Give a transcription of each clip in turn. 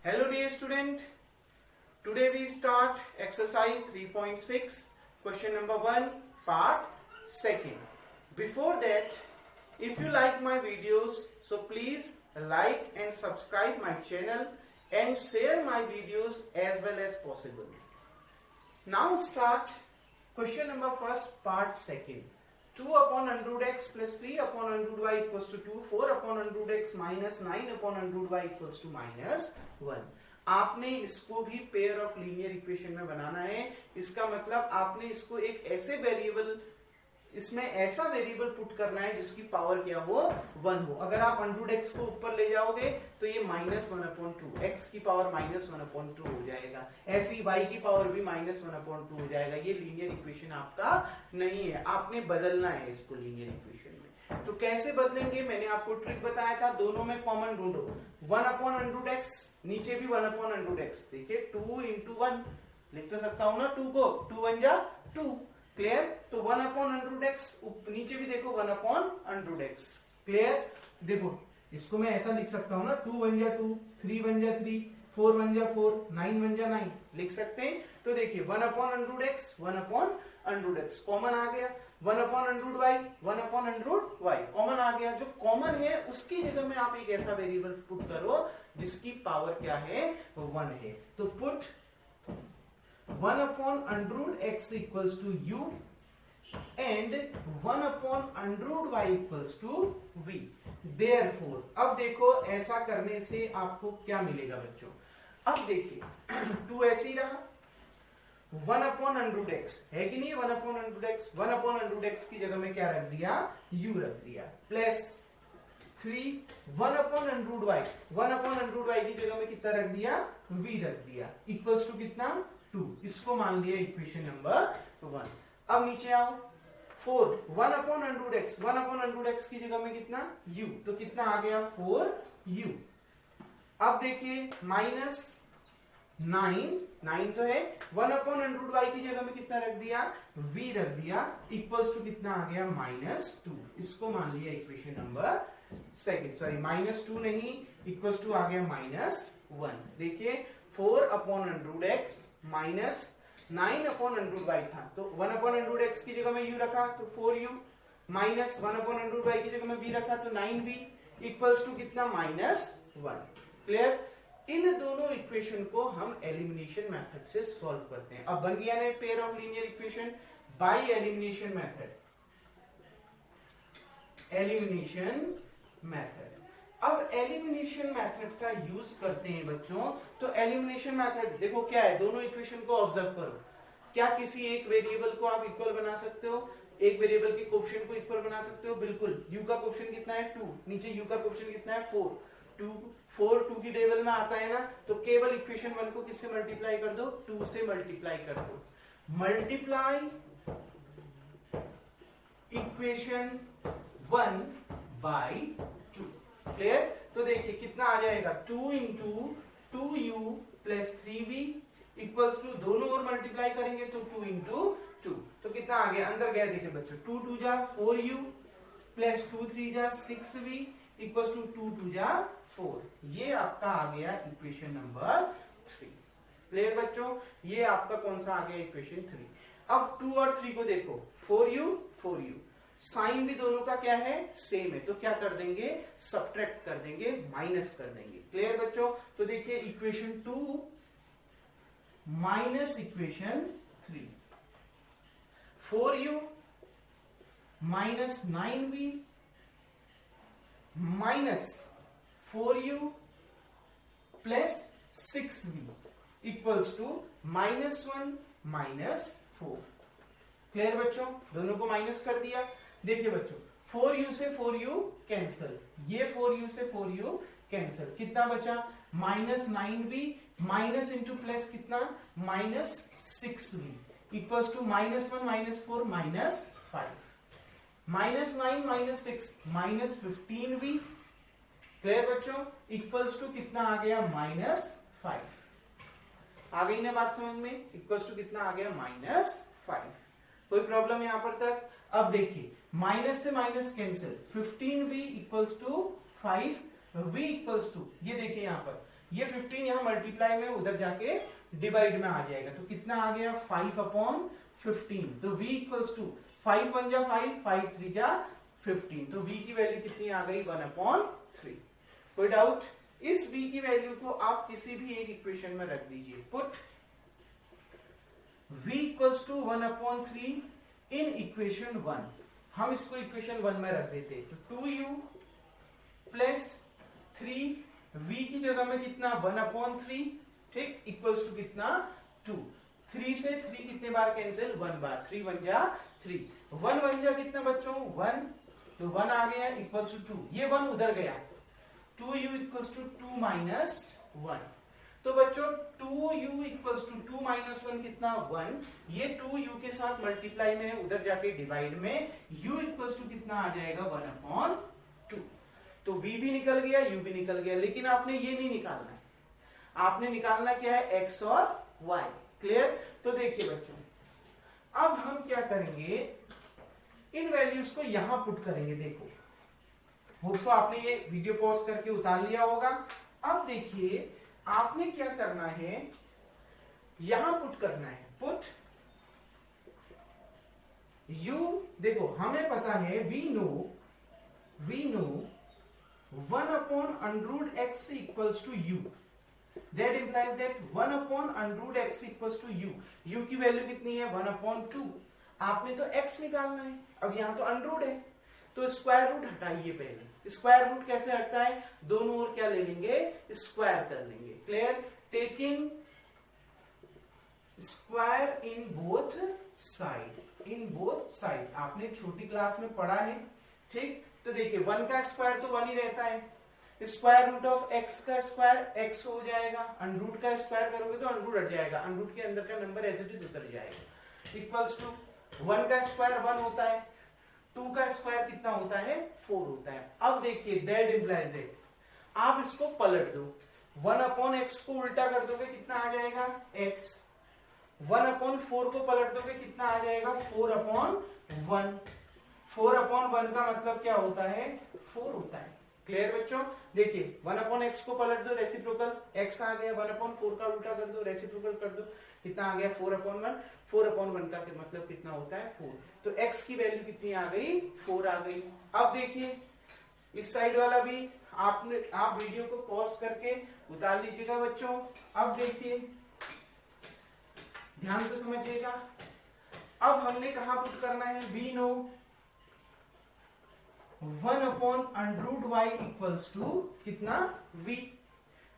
Hello dear student, today we start exercise 3.6 question number 1 part 2nd. Before that, if you like my videos, so please like and subscribe my channel and share my videos as well as possible. Now start question number 1 part 2nd. 2 upon under root x plus 3 upon under root y equals to 2, 4 upon under root x minus 9 upon under root y equals to minus 1. आपने इसको भी pair of linear equation में बनाना है. इसका मतलब आपने इसको एक ऐसे वेरिएबल, इसमें ऐसा वेरिएबल पुट करना है जिसकी पावर क्या हो, 1 हो. अगर आप अंडर रूट एक्स को ऊपर ले जाओगे तो ये माइनस 1/2, एक्स की पावर माइनस 1/2 हो जाएगा. ऐसी वाई की पावर भी माइनस 1/2 हो जाएगा. ये लीनियर इक्वेशन आपका नहीं है, आपने बदलना है इसको लीनियर इक्वेशन में. तो कैसे बदलेंगे, मैंने आपको ट्रिक बताया था. दोनों में कॉमन ढूंढो. 1/√x, नीचे भी 1/√x. देखिए 2 into 1 लिख तो सकता हूं ना 2 को, 2 1 जा 2. क्लियर. तो 1/√x, नीचे भी देखो 1/√x. क्लियर. देखो इसको मैं ऐसा लिख सकता हूं ना, 2 1 जा 2, 3 1 जा 3, 4 1 जा 4, 9 1 जा 9 लिख सकते हैं. तो देखिए 1/√x 1/√x कॉमन आ गया. 1/√y 1/√y कॉमन आ गया. जो कॉमन है उसकी जगह में आप एक ऐसा वेरिएबल पुट करो जिसकी पावर क्या है, 1 है. तो put 1/√x equals to u and 1/√y equals to v. Therefore, अब देखो ऐसा करने से आपको क्या मिलेगा बच्चों. अब देखिए 2 ऐसे ही रहा. 1/√x है कि नहीं, 1/√x 1/√x की जगह में क्या रख दिया, u रख दिया. प्लस 3 1/√y 1/√y की जगह में कितना रख दिया, v रख दिया. इक्वल्स टू कितना, 2. इसको मान लिया इक्वेशन नंबर 1. अब नीचे आओ. 4 1/√x 1/√x की जगह में कितना, u. तो कितना आ गया, 4u. अब देखिए माइनस 9 तो है. 1/√y की जगह में कितना रख दिया, v रख दिया. इक्वल्स टू कितना आ गया, -2. इसको मान लिया इक्वेशन नंबर 2. सॉरी -2 नहीं, इक्वल्स टू आ गया -1. देखिए 4/√x माइनस 9/√y था, तो 1/√x की जगह में u रखा तो 4u, माइनस 1/√y की जगह में v रखा तो 9v, इक्वल्स टू कितना, -1. क्लियर. इन दोनों इक्वेशन को हम एलिमिनेशन मेथड से सॉल्व करते हैं. अब बन गया ना pair of linear equation by elimination method. Elimination method. अब एलिमिनेशन मेथड का यूज करते हैं बच्चों. तो एलिमिनेशन मेथड देखो क्या है, दोनों इक्वेशन को ऑब्जर्व करो. क्या किसी एक वेरिएबल को आप इक्वल बना सकते हो, एक वेरिएबल के कोएफिशिएंट को इक्वल बना सकते हो. बिल्कुल. u का कोएफिशिएंट कितना है, 2. नीचे u का कोएफिशिएंट कितना है, 4. 2 की टेबल में आता है ना, तो केवल इक्वेशन 1 को किससे मल्टीप्लाई कर दो, 2 से मल्टीप्लाई कर दो. Multiply equation 1 by 2. क्लियर. तो देखिए कितना आ जाएगा, 2 into 2u plus 3v equals to, दोनों ओर मल्टीप्लाई करेंगे तो 2 into 2. तो कितना आ गया, अंदर गया देखिए बच्चों, 2 2 जा 4u प्लस 2 3 जा 6v इक्वल्स टू 2 2 जा 4. ये आपका आ गया इक्वेशन नंबर 3. क्लियर बच्चों. ये आपका कौन सा आ गया, इक्वेशन 3. अब 2 और 3 को देखो, 4u साइन भी दोनों का क्या है, सेम है. तो क्या कर देंगे, सब्ट्रैक्ट कर देंगे, माइनस कर देंगे. क्लियर बच्चों. तो देखिए equation 2 minus equation 3, 4u minus 9v minus 4u plus 6v equals to -1 -4. Clear बच्चों. दोनों को माइनस कर दिया. देखिए बच्चों 4u से 4u कैंसल, ये 4u से 4u कैंसल. कितना बचा, -9v माइनस इंटू प्लस कितना, -6v equals to -1 -4 -5. -9 -6 -15v. Clear बच्चों. इक्वल्स टू कितना आ गया, -5. आ गई ना बात समझ में. इक्वल्स टू कितना आ गया, -5. कोई प्रॉब्लम यहां पर तक. अब देखिए माइनस से minus cancel, 15v equals to 5v equals to, ये देखिए यहां पर ये 15 यहाँ मल्टीप्लाई में उधर जाके डिवाइड में आ जाएगा, तो कितना आ गया 5/15। तो v इक्वल्स टू 5 1 जा 5, 5 3 जा 15, तो v की वैल्यू कितनी आ गई 1/3। कोई डाउट? इस v की वैल्यू को आप किसी भी एक इक्वेशन में रख दीजिए। Put v equals to 1/3 in equation 1। हम इसको इक्वेशन 1 में रख देते, तो 2u प्लस 3v की जगह में कितना 1/3, ठीक, इक्वल्स टू कितना 2। 3 से 3 कितने बार कैंसिल, 1 बार, 3 1 जा 3, 1 1 जा कितना बच्चों 1, तो 1 आ गया इक्वल्स टू 2, ये 1 उधर गया, 2u इक्वल्स टू 2 माइनस 1। तो बच्चों 2u इक्वल्स टू 2 माइनस 1 कितना 1, ये 2u के साथ मल्टीप्लाई में उधर जाके डिवाइड में u इक्वल्स टू कितना आ जाएगा 1/2। तो v भी निकल गया, u भी निकल गया, लेकिन आपने ये नहीं निकालना है, आपने निकालना क्या है x और y। क्लियर? तो देखिए बच्चों, अब हम क्या करेंगे, इन वैल्यूज को यहां पुट करेंगे। देखो होप्सो आपने ये वीडियो पॉज करके उतार लिया होगा। अब देखिए आपने क्या करना है, यहां पुट करना है, पुट u, देखो हमें पता है we know 1/√x equals to u, that implies that 1/√x equals to u। u की वैल्यू कितनी है 1/2, आपने तो x निकालना है, अब यहां तो अंडरूट है, तो स्क्वायर रूट हटाइए पहले। स्क्वायर रूट कैसे हटता है, दोनों ओर क्या ले लेंगे, स्क्वायर कर लेंगे। Clear? Taking square in both side, आपने छोटी क्लास में पढ़ा है, ठीक। तो देखिए 1 का स्क्वायर तो 1 ही रहता है, स्क्वायर रूट ऑफ x का स्क्वायर x हो जाएगा, अंडरूट का स्क्वायर करोगे तो अंडरूट हट जाएगा, अंडरूट के अंदर का नंबर एज इट इज उतर जाएगा, इक्वल्स टू 1 का स्क्वायर 1 होता है, 2 का स्क्वायर कितना होता है 4 होता है। अब देखिए दैट इंप्लाइज दैट, आप इसको पलट दो, 1/x को उल्टा कर दोगे कितना आ जाएगा x, 1/4 को पलट दोगे कितना आ जाएगा 4/1, 4/1 का मतलब क्या होता है 4 होता है। क्लियर बच्चों? देखिए 1/x को पलट दो, रेसिप्रोकल x आ गया, 1/4 का उल्टा कर दो, रेसिप्रोकल कर दो, कितना आ गया 4/1, 4/1 का मतलब कितना होता है 4, तो x की वैल्यू कितनी आ गई 4 आ गई। अब देखिए इस साइड वाला भी आप वीडियो को पॉज करके उतार लीजिएगा बच्चों। अब देखिए ध्यान से समझिएगा, अब हमने कहां पुट करना है, we know 1/√y equals to कितना v।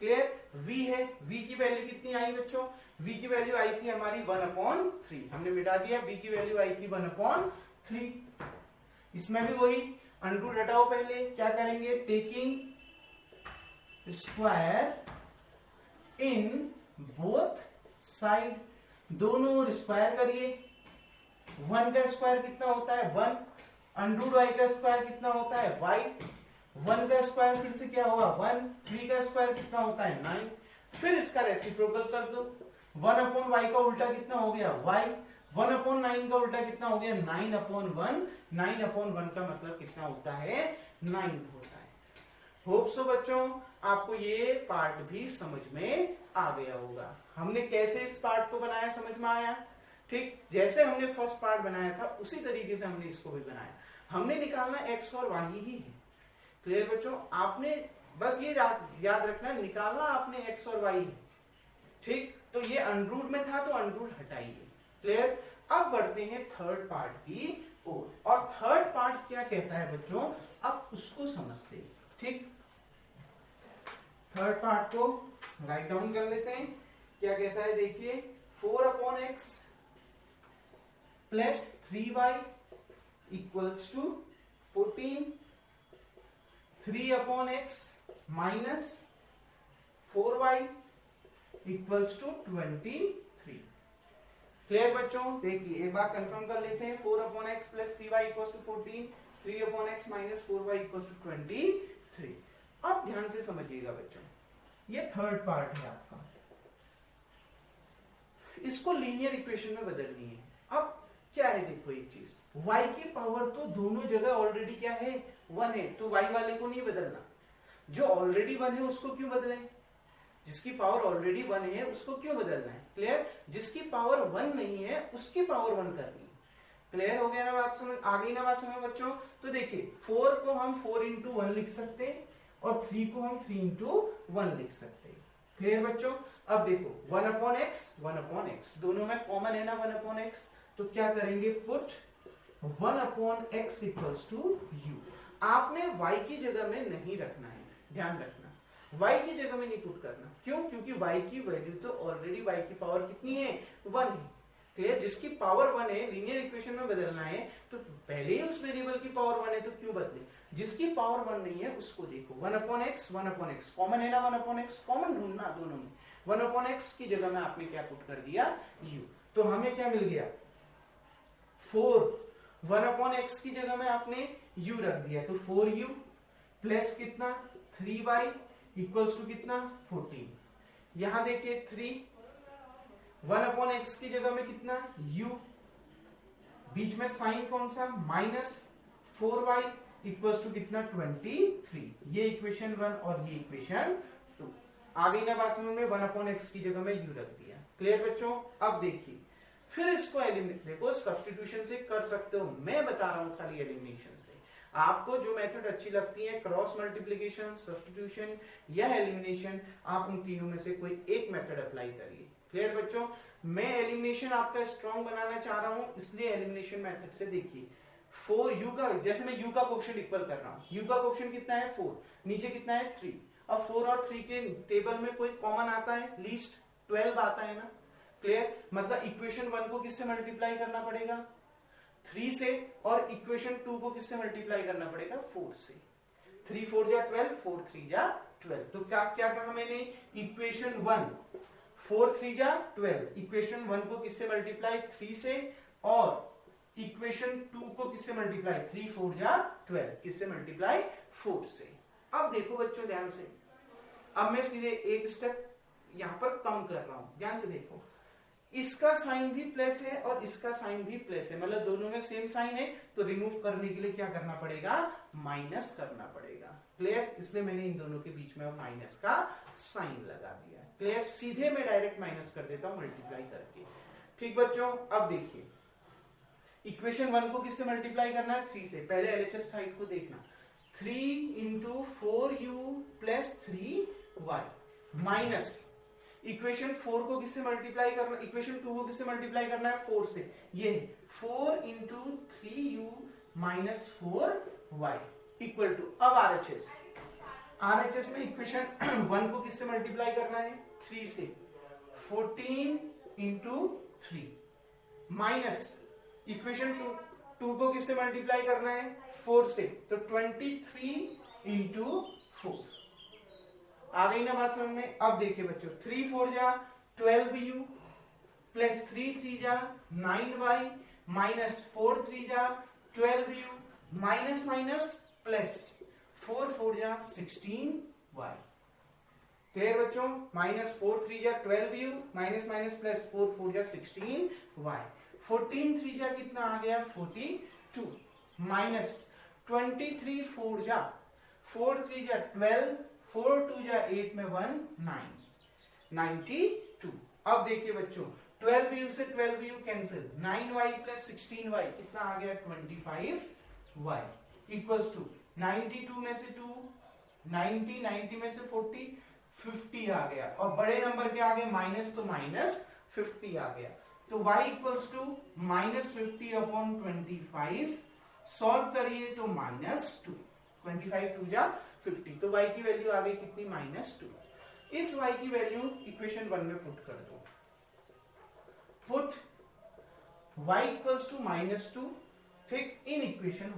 क्लियर? v है, v की वैल्यू कितनी आई बच्चों, v की वैल्यू आई थी हमारी 1/3, हमने मिटा दिया, v की वैल्यू आई थी 1/3। इसमें भी वही अंडरूट हटाओ, पहले क्या करेंगे, taking square in both side, दोनों ओर स्क्वायर करिए, 1 का स्क्वायर कितना होता है 1, √y का स्क्वायर कितना होता है y, 1 का स्क्वायर फिर से क्या हुआ 1, 3 का स्क्वायर कितना होता है 9, फिर इसका रेसिप्रोकल कर दो, 1/y का उल्टा कितना हो गया y, 1/9 का उल्टा कितना हो गया 9/1, 9/1 का मतलब कितना होता है 9 होता है। होप सो बच्चों आपको ये पार्ट भी समझ में आ गया होगा। हमने कैसे इस पार्ट को बनाया समझ में आया, ठीक, जैसे हमने फर्स्ट पार्ट बनाया था उसी तरीके से हमने इसको भी बनाया, हमने निकालना x और y ही है। क्लियर बच्चों? आपने बस ये याद रखना, निकालना आपने x और y है, ठीक। तो ये अंडरूट में था तो अंडरूट हटाइए। क्लियर? अब बढ़ते हैं थर्ड पार्ट की ओर, और थर्ड पार्ट क्या कहता है बच्चों, अब उसको समझते हैं, ठीक। थर्ड पार्ट को राइट डाउन कर लेते हैं, क्या कहता है देखिए, 4/x plus 3y equals to 14, 3/x minus 4y equals to 23। Clear बच्चों? देखिए एक बार कंफर्म कर लेते हैं, 4/x plus 3y equals to 14, 3/x minus 4y equals to 23। अब ध्यान से समझिएगा बच्चों, ये थर्ड पार्ट है आपका, इसको लीनियर इक्वेशन में बदलनी है। अब क्या है देखो एक चीज, y की पावर तो दोनों जगह ऑलरेडी क्या है 1 है, तो y वाले को नहीं बदलना, जो ऑलरेडी 1 है उसको क्यों बदलें, जिसकी पावर ऑलरेडी 1 है उसको क्यों बदलना है? क्लियर? जिसकी पावर 1 नहीं है उसकी पावर 1 करनी है। क्लियर हो गया ना बात समझ? आ गई ना बात समझ बच्चों? तो देखिए 4 को हम 4 इंटू 1 लिख सकते हैं और 3 को हम 3 इंटू 1 लिख सकते हैं। क्लियर बच्चों? अब देखो 1 अपॉन एक्स दोनों में कॉमन है ना 1 अपॉन एक्स, तो क्या करेंगे? Put 1 upon x equals to u. आपने y की जगह में नहीं रखना है, ध्यान रखना, y की जगह में नहीं पुट करना। क्यों? क्योंकि y की वैल्यू तो ऑलरेडी y की पावर कितनी है? 1 है। क्लियर? जिसकी पावर 1 है, लीनियर इक्वेशन में बदलना है तो पहले ही उस वेरिएबल की पावर 1 है तो क्यों बदले? जिसकी पावर 1 नहीं है उसको देखो, 1 अपॉन एक्स कॉमन है ना, 1 अपॉन एक्स कॉमन ढूंढना दोनों में। 1 अपॉन एक्स की जगह में आपने क्या पुट कर दिया? u। तो हमें क्या मिल गया? 4। 1 अपॉन एक्स की जगह में आपने u रख दिया तो 4u प्लस कितना? 3y इक्वल्स टू कितना? 14। यहां देखिए 3 1 अपॉन एक्स की जगह में कितना? u, बीच में साइन कौन सा? माइनस 4y इक्वल्स टू कितना? 23। ये इक्वेशन 1 और ये इक्वेशन 2। आ गई ना बात समझ में? 1 अपॉन एक्स की जगह में u रख दिया। क्लियर बच्चों? अब देखिए फिर इसको एलिमिनेट, देखो सब्स्टिट्यूशन से कर सकते हो, मैं बता रहा हूं खाली एलिमिनेशन से। आपको जो मेथड अच्छी लगती है, क्रॉस मल्टीप्लिकेशन, सब्स्टिट्यूशन या एलिमिनेशन, आप उन तीनों में से कोई एक मेथड अप्लाई करिए। क्लियर बच्चों? मैं एलिमिनेशन आपका स्ट्रॉन्ग बनाना चाह रहा हूं, इसलिए एलिमिनेशन मेथड से देखिए 4u का, जैसे मैं u का कोएफिशिएंट इक्वल कर रहा हूं, u का कोएफिशिएंट कितना है? 4, नीचे कितना है? 3। अब 4 और 3 के टेबल में कोई कॉमन आता है? लीस्ट 12 आता है ना। क्लियर? मतलब इक्वेशन 1 को किससे मल्टीप्लाई करना पड़ेगा? 3 से, और इक्वेशन 2 को किससे मल्टीप्लाई करना पड़ेगा? 4 से। 3 4 जा 12, 4 3 जा 12। तो क्या क्या कहा मैंने? इक्वेशन 1 4 3 जा 12, इक्वेशन 1 को किससे मल्टीप्लाई? 3 से, और इक्वेशन 2 को किससे मल्टीप्लाई? 3 4 जा 12, किससे मल्टीप्लाई? 4 से। अब देखो बच्चों ध्यान से, अब मैं सीधे एक स्टेप यहां पर कम कर रहा हूं, ध्यान से देखो। इसका साइन भी प्लस है और इसका साइन भी प्लस है, मतलब दोनों में सेम साइन है, तो रिमूव करने के लिए क्या करना पड़ेगा? माइनस करना पड़ेगा। क्लियर? इसलिए मैंने इन दोनों के बीच में माइनस का साइन लगा दिया। क्लियर? सीधे मैं डायरेक्ट माइनस कर देता हूं मल्टीप्लाई करके। ठीक बच्चों? अब देखिए इक्वेशन 1 को किससे मल्टीप्लाई करना है? 3 से। पहले एलएचएस साइड को देखना, 3 into 4u plus 3y minus equation 4 को किससे मल्टीप्लाई करना? इक्वेशन 2 को किससे मल्टीप्लाई करना है? 4 से। ये 4 into 3u minus 4y equal to, अब आरएचएस में इक्वेशन 1 को किससे मल्टीप्लाई करना है? 3 से। 14 इंटू 3 माइनस इक्वेशन 2 को किससे मल्टीप्लाई करना है? 4 से। तो 23 इंटू 4। आ गई ना बात समझ में? अब देखिए बच्चों 3 4 जा 12u प्लस 3 3 जा 9y माइनस 4 3 जा 12u माइनस माइनस प्लस 4 4 जा 16y। क्लियर बच्चों? माइनस 4 3 जा 12u माइनस माइनस प्लस 4 4 जा 16y। 14 3 जा कितना आ गया? 42 माइनस 23 4 जा 4 3 जा 12, 4 2 जा 8 में 1 9 92। अब देखिए बच्चों 12u से 12u cancel, 9y plus 16y कितना आ गया? 25y इक्वल्स टू 92 में से 2 90 में से 40 50 आ गया, और बड़े नंबर के आगे माइनस तो माइनस 50 आ गया। तो y equals to minus 50 upon 25। Solve करिए तो माइनस 2, 25 2 जा 50, तो y की वैल्यू आ गई कितनी? -2। इस y की वैल्यू इक्वेशन 1 में पुट कर दो। पुट y इक्वल्स टू -2, ठीक, इन इक्वेशन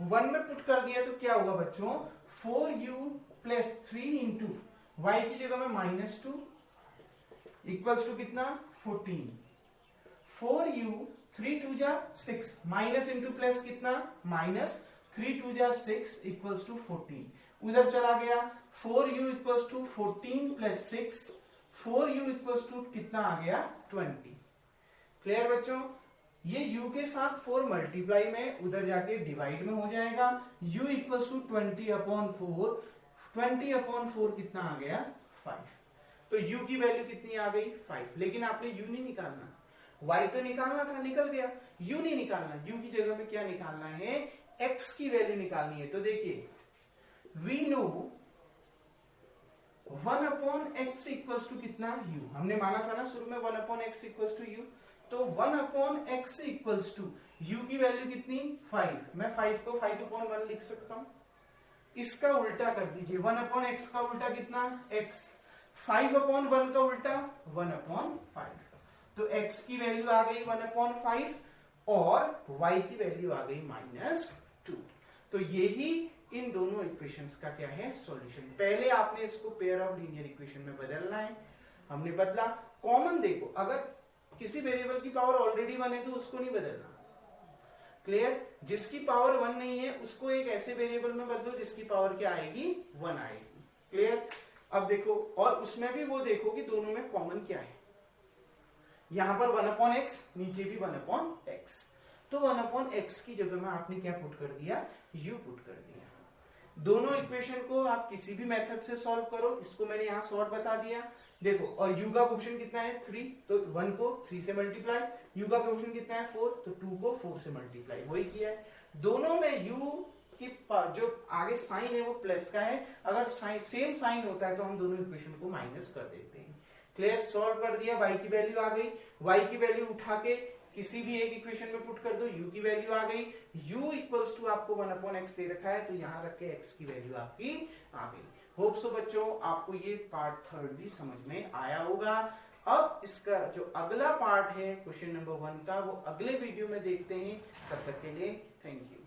1 में पुट कर दिया तो क्या होगा बच्चों? 4u प्लस 3 इंटू y की जगह में -2 इक्वल्स टू कितना? 14। 4u 3 2 जा 6 माइनस इंटू प्लस कितना? माइनस 3 2 जा 6 इक्वल्स टू 14। उधर चला गया 4u equals to 14 plus 6, 4u equals to कितना आ गया? 20। क्लियर बच्चों? ये u के साथ 4 मल्टीप्लाई में उधर जाके डिवाइड में हो जाएगा। u इक्वल्स टू 20 अपॉन 4, 20/4 कितना आ गया 5। तो u की वैल्यू कितनी आ गई 5, लेकिन आपने u नहीं निकालना, y तो निकालना था, निकल गया। u नहीं निकालना, u की जगह में क्या निकालना है, x की वैल्यू निकालनी है। तो देखिए we know 1/x equals to कितना u, हमने माना था ना शुरू में 1/x इक्वल्स टू u, तो 1/x इक्वल्स टू u की वैल्यू कितनी 5, मैं 5 को 5/1 लिख सकता हूं। इसका उल्टा कर दीजिए, 1/x का उल्टा कितना x, 5/1 का उल्टा 1/5, तो x की वैल्यू आ गई 1/5 और y की वैल्यू आ गई -2। तो यही इन दोनों इक्वेशंस का क्या है सॉल्यूशन। पहले आपने इसको पेयर ऑफ लीनियर इक्वेशन में बदलना है, हमने बदला। कॉमन देखो, अगर किसी वेरिएबल की पावर ऑलरेडी 1 है तो उसको नहीं बदलना, क्लियर। जिसकी पावर 1 नहीं है उसको एक ऐसे वेरिएबल में बदलो जिसकी पावर क्या आएगी 1 आएगी, क्लियर। अब देखो, और उसमें भी वो देखो कि दोनों में कॉमन क्या है। यहां पर 1/x, नीचे भी 1/x, तो 1/x की जगह में आपने क्या पुट कर दिया, u पुट कर दिया। दोनों इक्वेशन को आप किसी भी मेथड से सॉल्व करो, इसको मैंने यहां शॉर्ट बता दिया। देखो, और u का कोएफिशिएंट कितना है 3, तो 1 को 3 से मल्टीप्लाई, u का कोएफिशिएंट कितना है 4, तो 2 को 4 से मल्टीप्लाई, वही किया है। दोनों में u की जो आगे साइन है वो प्लस का है, अगर सेम साइन होता है तो हम दोनों इक्वेशन को माइनस कर देते हैं, क्लियर। सॉल्व कर दिया, y की वैल्यू आ गई, y की वैल्यू उठा के किसी भी एक इक्वेशन में पुट कर दो, u की वैल्यू आ गई, u इक्वल्स टू आपको 1/x दे रखा है, तो यहां रख के x की वैल्यू आपकी आ गई। होप सो बच्चों आपको ये पार्ट 3 भी समझ में आया होगा। अब इसका जो अगला पार्ट है क्वेश्चन नंबर 1 का, वो अगले वीडियो में देखते हैं। तब तक के लिए थैंक यू।